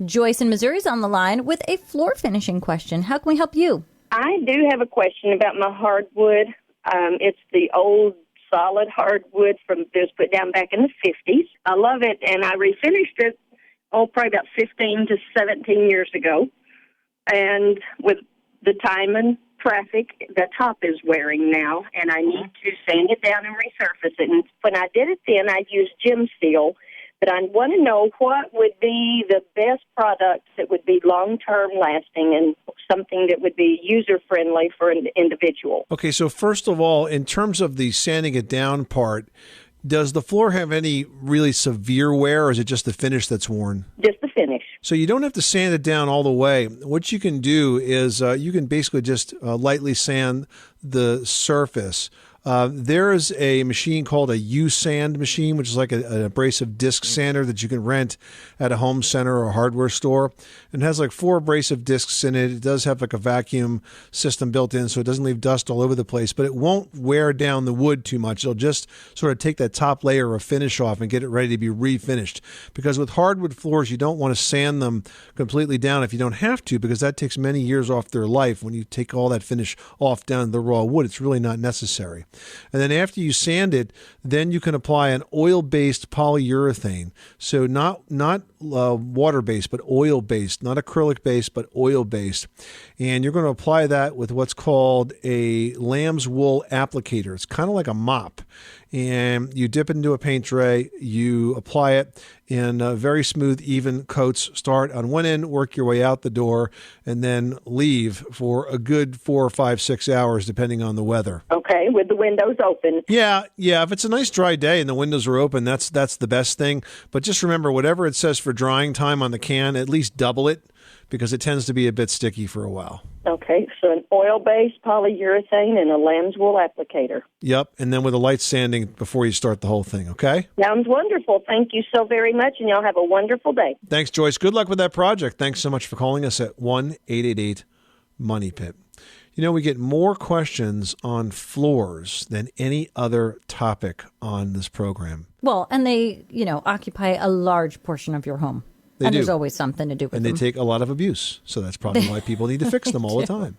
Joyce in Missouri is on the line with a floor finishing question. How can we help you? I do have a question about my hardwood. It's the old solid hardwood that was put down back in the 50s. I love it, and I refinished it, probably about 15 to 17 years ago. And with the time and traffic, the top is wearing now, and I need to sand it down and resurface it. And when I did it then, I used gem seal. But I want to know what would be the best products that would be long-term lasting and something that would be user-friendly for an individual. Okay, so first of all, in terms of the sanding it down part, does the floor have any really severe wear, or is it just the finish that's worn? Just the finish. So you don't have to sand it down all the way. What you can do is you can basically just lightly sand the surface. There is a machine called a U-Sand machine, which is like an abrasive disc sander that you can rent at a home center or a hardware store. And it has like 4 abrasive discs in it. It does have like a vacuum system built in, so it doesn't leave dust all over the place, but it won't wear down the wood too much. It'll just sort of take that top layer of finish off and get it ready to be refinished. Because with hardwood floors, you don't want to sand them completely down if you don't have to, because that takes many years off their life. When you take all that finish off down to the raw wood, it's really not necessary. And then after you sand it, then you can apply an oil-based polyurethane. So not water-based, but oil-based, not acrylic-based, but oil-based. And you're going to apply that with what's called a lambswool applicator. It's kind of like a mop. And you dip it into a paint tray, you apply it in very smooth, even coats. Start on one end, work your way out the door, and then leave for a good 4 or 5, 6 hours, depending on the weather. Okay, with the windows open. Yeah. If it's a nice dry day and the windows are open, that's the best thing. But just remember, whatever it says for drying time on the can, at least double it, because it tends to be a bit sticky for a while. Okay, so an oil-based polyurethane and a lambswool applicator. Yep, and then with a light sanding before you start the whole thing, okay? Sounds wonderful. Thank you so very much, and y'all have a wonderful day. Thanks, Joyce. Good luck with that project. Thanks so much for calling us at 1-888-MONEY-PIT. You know, we get more questions on floors than any other topic on this program. Well, and they, occupy a large portion of your home. They do. There's always something to do with them. And they take a lot of abuse. So that's probably why people need to fix them all the time.